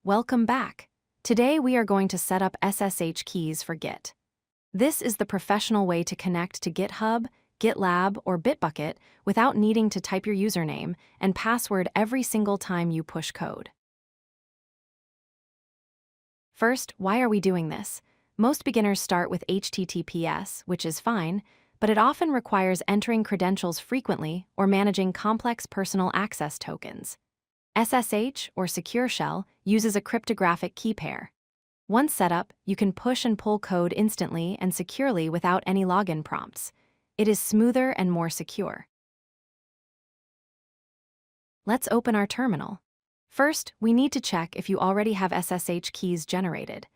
Welcome back. Today we are going to set up SSH keys for Git. This is the professional way to connect to GitHub, GitLab, or Bitbucket without needing to type your username and password every single time you push code. First, why are we doing this? Most beginners start with HTTPS, which is fine, but it often requires entering credentials frequently or managing complex personal access tokens. SSH, or Secure Shell, uses a cryptographic key pair. Once set up, you can push and pull code instantly and securely without any login prompts. It is smoother and more secure. Let's open our terminal. First, we need to check if you already have SSH keys generated.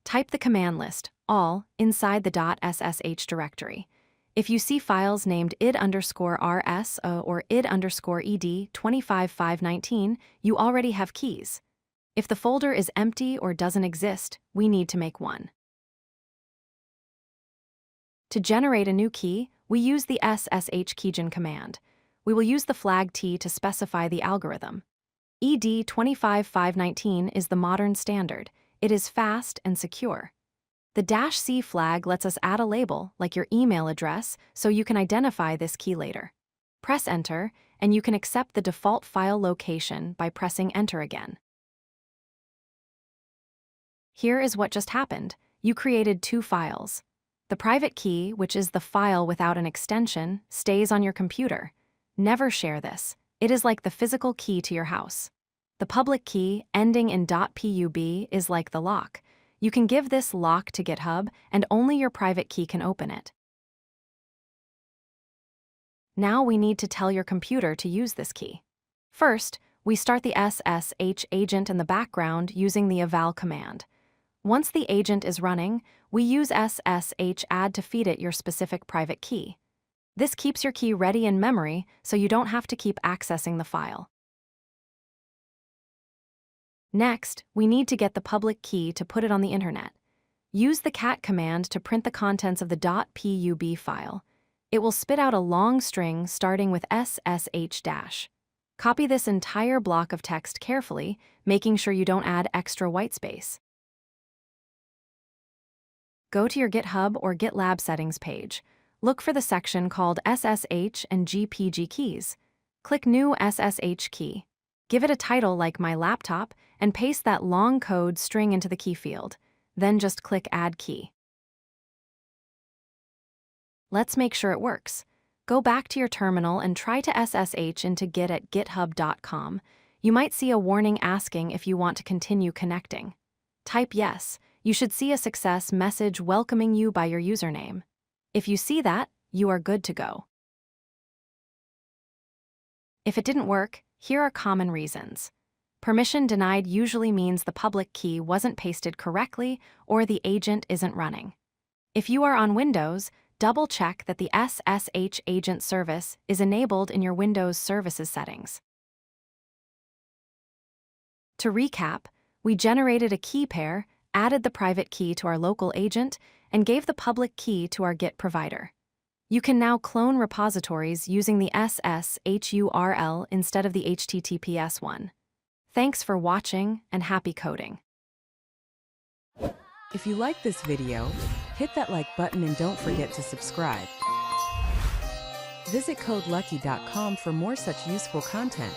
Type the command list, all, inside the .ssh directory. If you see files named id_rs or id_ed25519, you already have keys. If the folder is empty or doesn't exist, we need to make one. To generate a new key, we use the SSH Agent command. We will use the flag T to specify the algorithm. ED25519 is the modern standard. It is fast and secure. The -C flag lets us add a label, like your email address, so you can identify this key later. Press Enter, and you can accept the default file location by pressing Enter again. Here is what just happened. You created two files. The private key, which is the file without an extension, stays on your computer. Never share this. It is like the physical key to your house. The public key, ending in .pub, is like the lock. You can give this lock to GitHub, and only your private key can open it. Now we need to tell your computer to use this key. First, we start the SSH agent in the background using the eval command. Once the agent is running, we use SSH add to feed it your specific private key. This keeps your key ready in memory, so you don't have to keep accessing the file. Next, we need to get the public key to put it on the internet. Use the cat command to print the contents of the .pub file. It will spit out a long string starting with SSH-. Copy this entire block of text carefully, making sure you don't add extra whitespace. Go to your GitHub or GitLab settings page. Look for the section called SSH and GPG keys. Click New SSH key. Give it a title like My Laptop and paste that long code string into the key field. Then just click Add Key. Let's make sure it works. Go back to your terminal and try to SSH into Git at github.com. You might see a warning asking if you want to continue connecting. Type yes. You should see a success message welcoming you by your username. If you see that, you are good to go. If it didn't work, here are common reasons. Permission denied usually means the public key wasn't pasted correctly or the agent isn't running. If you are on Windows, double-check that the SSH Agent service is enabled in your Windows Services settings. To recap, we generated a key pair, added the private key to our local agent, and gave the public key to our Git provider. You can now clone repositories using the SSH URL instead of the HTTPS one. Thanks for watching and happy coding. If you like this video, hit that like button and don't forget to subscribe. Visit codelucky.com for more such useful content.